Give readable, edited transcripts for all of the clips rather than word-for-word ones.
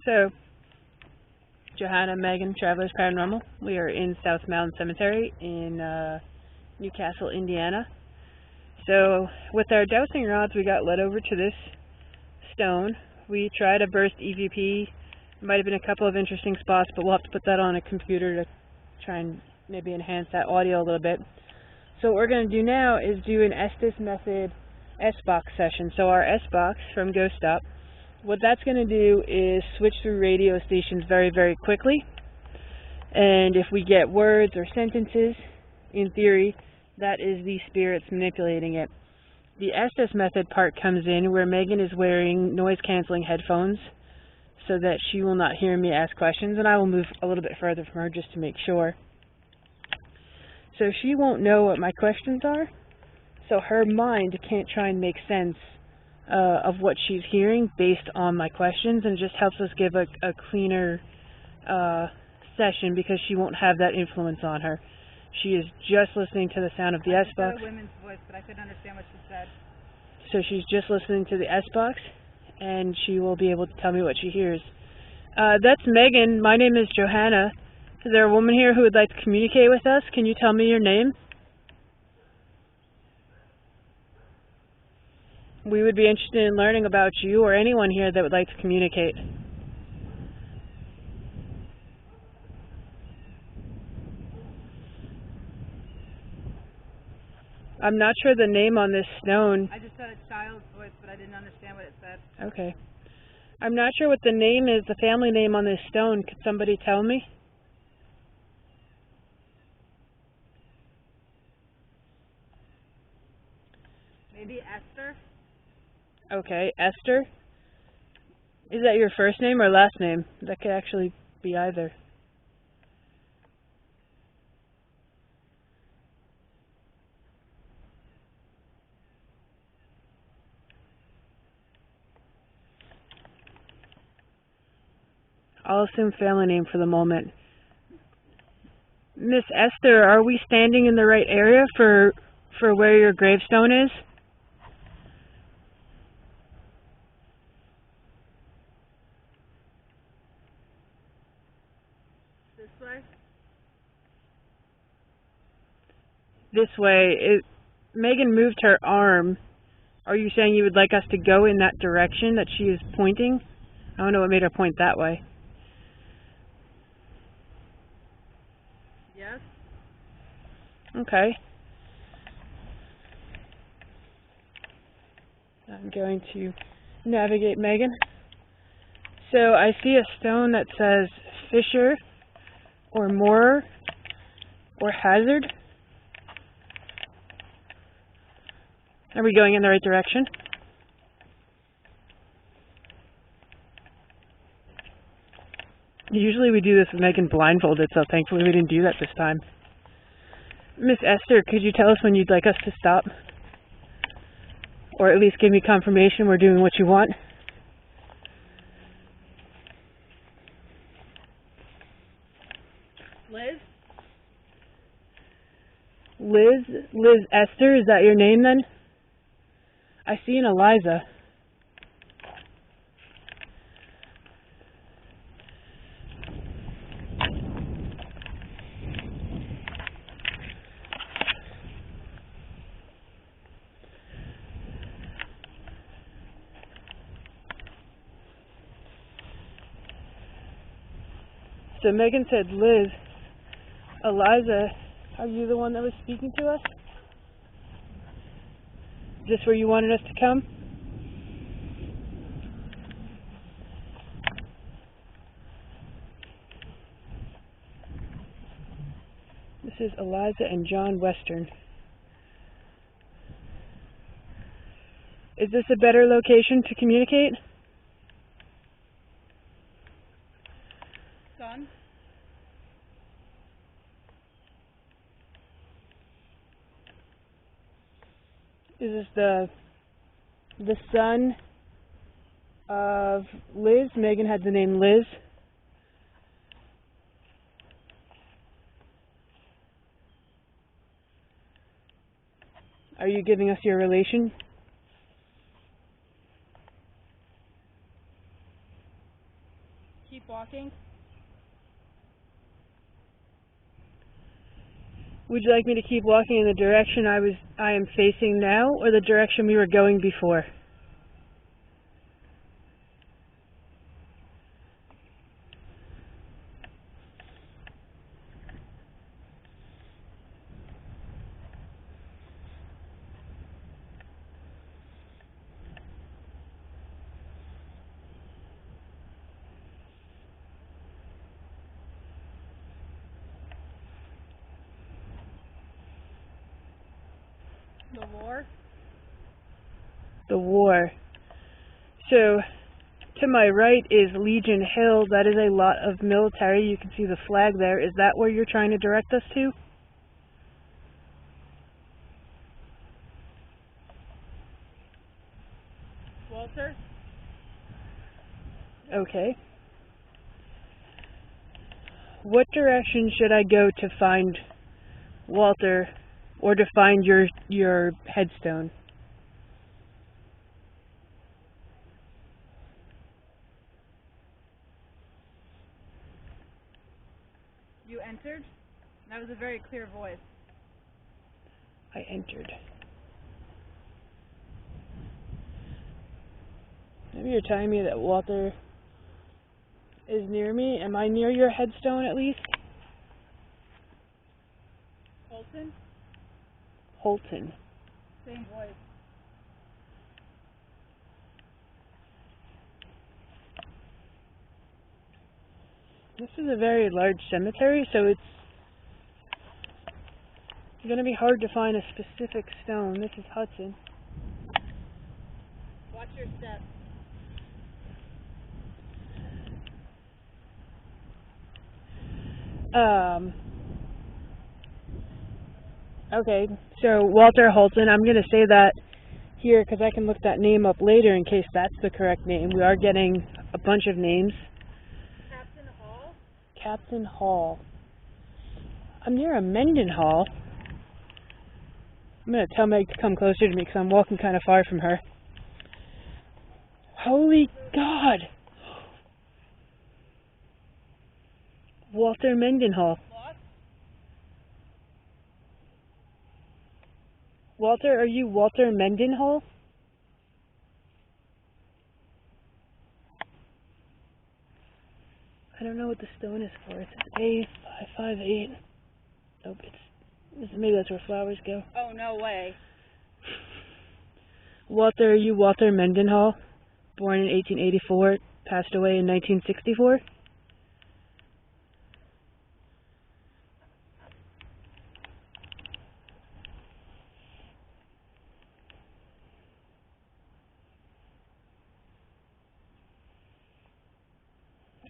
So, Johanna, Megan, Travelers Paranormal. We are in South Mound Cemetery in Newcastle, Indiana. So, with our dowsing rods, we got led over to this stone. We tried a burst EVP. Might have been a couple of interesting spots, but we'll have to put that on a computer to try and maybe enhance that audio a little bit. So what we're going to do now is do an Estes method SBOX session. So our SBOX from Ghost Up, what that's going to do is switch through radio stations very, very quickly. And if we get words or sentences, in theory, that is the spirits manipulating it. The Estes method part comes in where Megan is wearing noise-canceling headphones so that she will not hear me ask questions, and I will move a little bit further from her just to make sure. So she won't know what my questions are, so her mind can't try and make sense of what she's hearing based on my questions, and it just helps us give a cleaner session because she won't have that influence on her. She is just listening to the sound of the SBOX. I heard a woman's voice, but I couldn't understand what she said. So she's just listening to the SBOX, and she will be able to tell me what she hears. That's Megan. My name is Johanna. Is there a woman here who would like to communicate with us? Can you tell me your name? We would be interested in learning about you or anyone here that would like to communicate. I'm not sure the name on this stone. I just heard a child's voice, but I didn't understand what it said. Okay. I'm not sure what the name is, the family name on this stone. Could somebody tell me? Maybe Esther? Okay, Esther. Is that your first name or last name? That could actually be either. I'll assume family name for the moment. Miss Esther, are we standing in the right area for where your gravestone is? This way? This way. Megan moved her arm. Are you saying you would like us to go in that direction that she is pointing? I don't know what made her point that way. Yes. Okay. I'm going to navigate Megan. So I see a stone that says Fisher or Moorer or Hazard. Are we going in the right direction? Usually we do this with Megan blindfolded, so thankfully we didn't do that this time. Miss Esther, could you tell us when you'd like us to stop? Or at least give me confirmation we're doing what you want? Liz? Liz Esther, is that your name then? I see an Eliza. So Megan said Liz. Eliza, are you the one that was speaking to us? Is this where you wanted us to come? This is Eliza and John Western. Is this a better location to communicate? Son? Is this the son of Liz? Megan had the name Liz. Are you giving us your relation? walking. Would you like me to keep walking in the direction I am facing now, or the direction we were going before? The war. The war. So, to my right is Legion Hill. That is a lot of military. You can see the flag there. Is that where you're trying to direct us to? Walter. Okay. What direction should I go to find Walter, or to find your headstone? You entered. That was a very clear voice. I entered. Maybe you're telling me that Walter is near me. Am I near your headstone at least? Holton. Holton. Same voice. This is a very large cemetery, so it's going to be hard to find a specific stone. This is Hudson. Watch your steps. Okay, so Walter Holton, I'm going to say that here because I can look that name up later in case that's the correct name. We are getting a bunch of names. Captain Hall. Captain Hall. I'm near a Mendenhall. I'm going to tell Meg to come closer to me because I'm walking kind of far from her. Holy God! Walter Mendenhall. Walter, are you Walter Mendenhall? I don't know what the stone is for. It says A558. Nope, maybe that's where flowers go. Oh, no way. Walter, are you Walter Mendenhall? Born in 1884, passed away in 1964?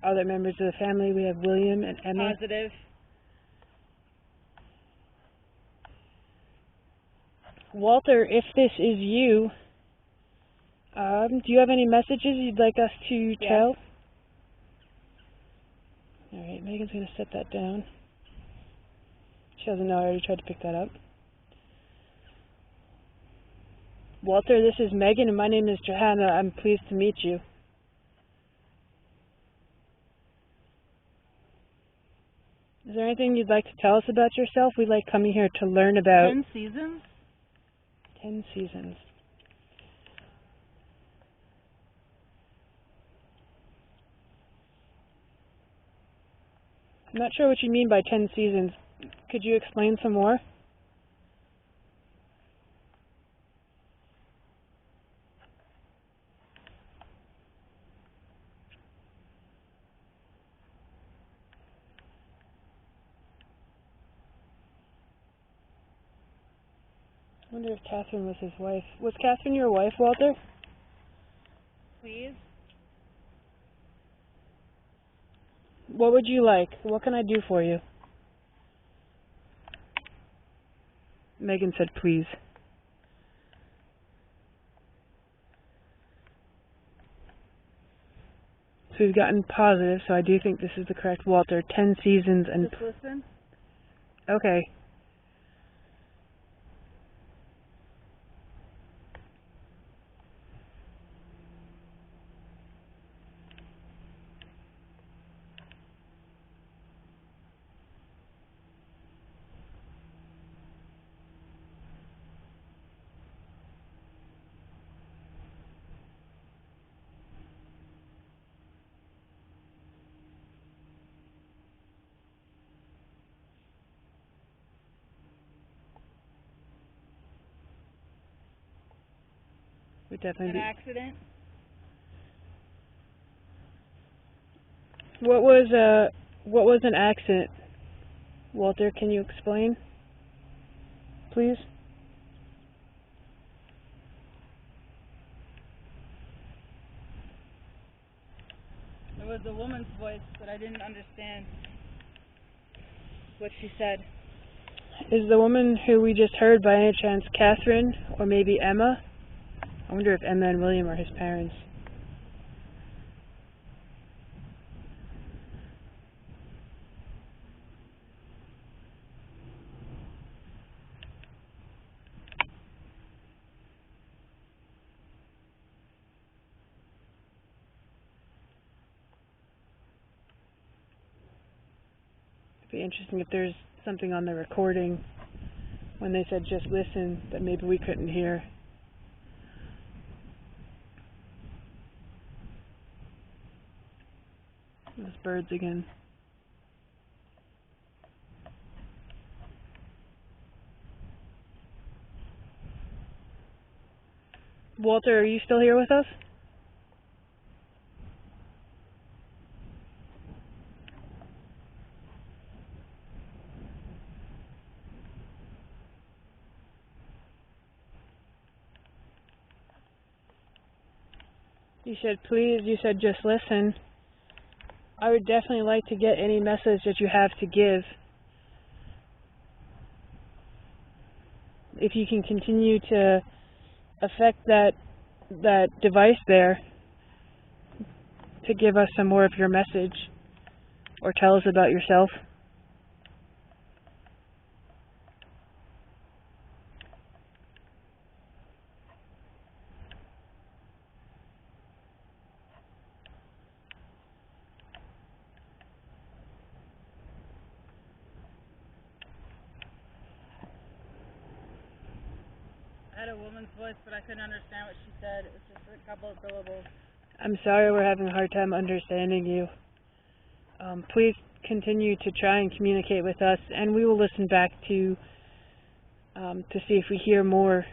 Other members of the family, we have William and Emma. Positive. Walter, if this is you, do you have any messages you'd like us to tell? Alright, Megan's going to set that down. She doesn't know I already tried to pick that up. Walter, this is Megan and my name is Johanna. I'm pleased to meet you. Is there anything you'd like to tell us about yourself? We like coming here to learn about 10 seasons? 10 seasons. I'm not sure what you mean by 10 seasons. Could you explain some more? I wonder if Catherine was his wife. Was Catherine your wife, Walter? Please? What would you like? What can I do for you? Megan said please. So we've gotten positive, so I do think this is the correct Walter. 10 seasons and... Just listen. Okay. would definitely An be. accident? What was an accident? Walter, can you explain, please? It was a woman's voice, but I didn't understand what she said. Is the woman who we just heard by any chance Catherine or maybe Emma? I wonder if Emma and William are his parents. It'd be interesting if there's something on the recording when they said just listen that maybe we couldn't hear. Those birds again. Walter, are you still here with us? You said please, you said just listen. I would definitely like to get any message that you have to give. If you can continue to affect that device there to give us some more of your message or tell us about yourself. I had a woman's voice, but I couldn't understand what she said. It was just a couple of syllables. I'm sorry we're having a hard time understanding you. Please continue to try and communicate with us, and we will listen back to see if we hear more.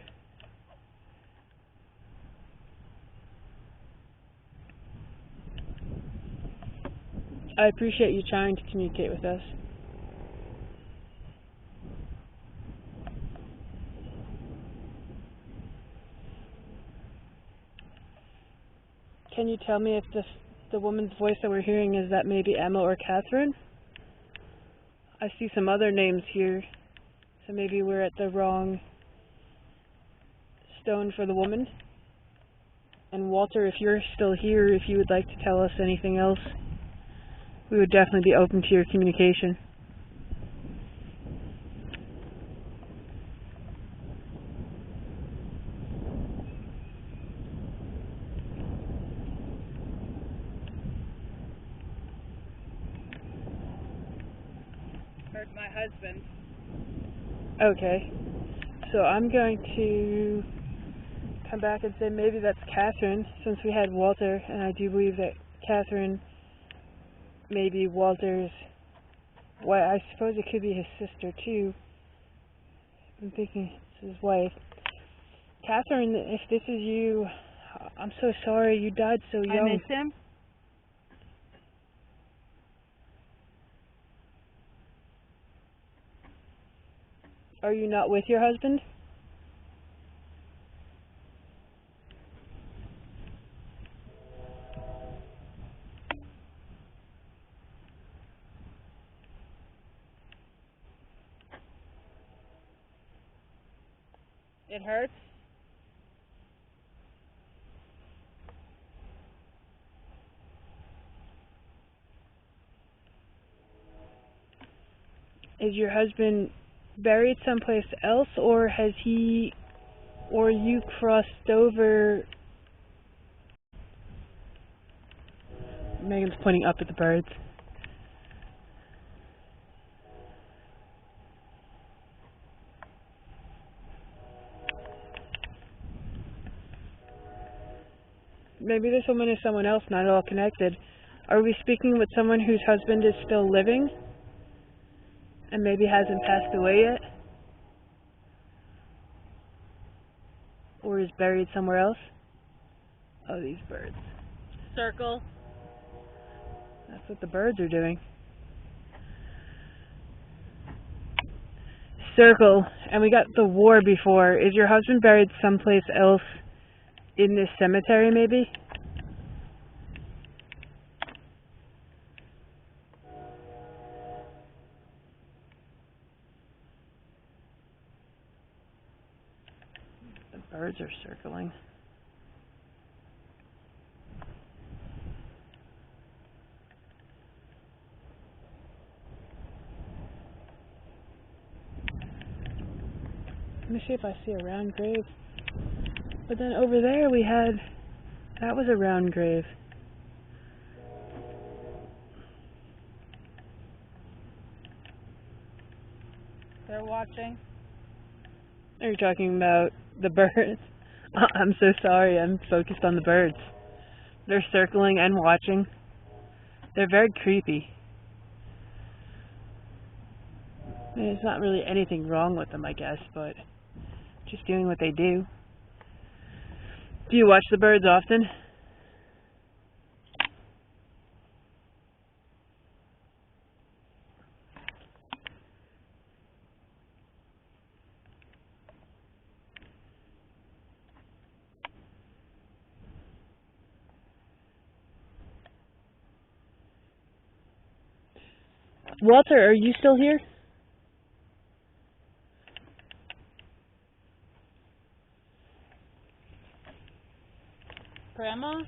I appreciate you trying to communicate with us. Can you tell me if the woman's voice that we're hearing is that maybe Emma or Catherine? I see some other names here, so maybe we're at the wrong stone for the woman. And Walter, if you're still here, if you would like to tell us anything else, we would definitely be open to your communication. Heard my husband. Okay, so I'm going to come back and say maybe that's Catherine, since we had Walter, and I do believe that Catherine may be Walter's wife. I suppose it could be his sister too. I'm thinking it's his wife. Catherine, if this is you, I'm so sorry you died so young. I miss him. Are you not with your husband? It hurts. Is your husband buried someplace else, or has he or you crossed over? Megan's pointing up at the birds. Maybe this woman is someone else, not at all connected. Are we speaking with someone whose husband is still living and maybe hasn't passed away yet? Or is buried somewhere else? Oh, these birds. Circle. That's what the birds are doing. Circle. And we got the war before. Is your husband buried someplace else in this cemetery, maybe? The birds are circling. Let me see if I see a round grave. But then over there we had... That was a round grave. They're watching. Are you talking about the birds? I'm so sorry, I'm focused on the birds. They're circling and watching. They're very creepy. I mean, there's not really anything wrong with them, I guess, but just doing what they do. Do you watch the birds often? Walter, are you still here? Grandma?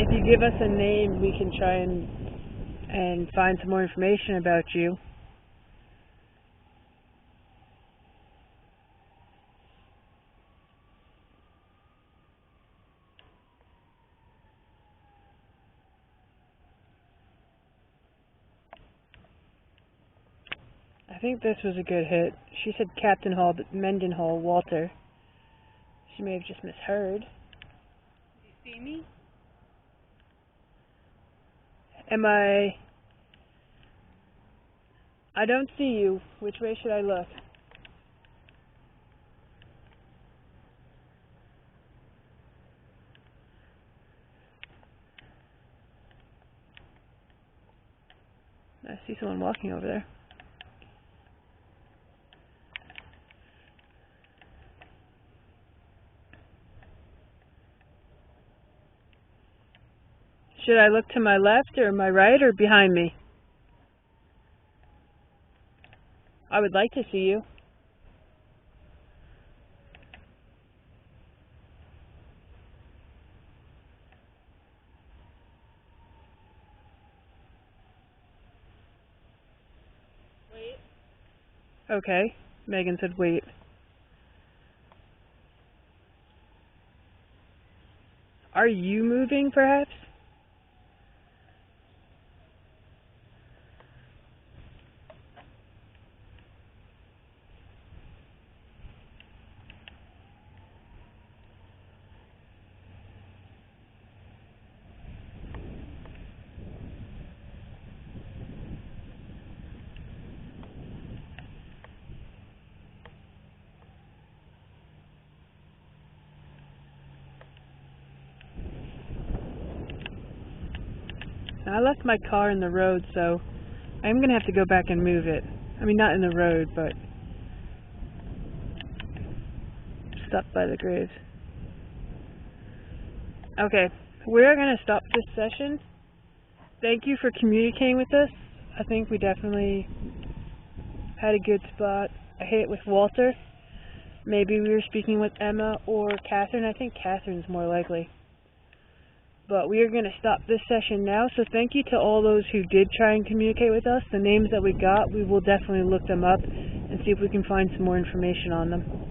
If you give us a name, we can try and find some more information about you. I think this was a good hit. She said Captain Hall, but Mendenhall, Walter. She may have just misheard. You see me? I don't see you. Which way should I look? I see someone walking over there. Should I look to my left or my right or behind me? I would like to see you. Wait. Okay. Megan said wait. Are you moving, perhaps? I left my car in the road, so I'm going to have to go back and move it. I mean, not in the road, but just up by the grave. Okay, we're going to stop this session. Thank you for communicating with us. I think we definitely had a good spot. A hit with Walter. Maybe we were speaking with Emma or Catherine. I think Catherine's more likely. But we are going to stop this session now, so thank you to all those who did try and communicate with us. The names that we got, we will definitely look them up and see if we can find some more information on them.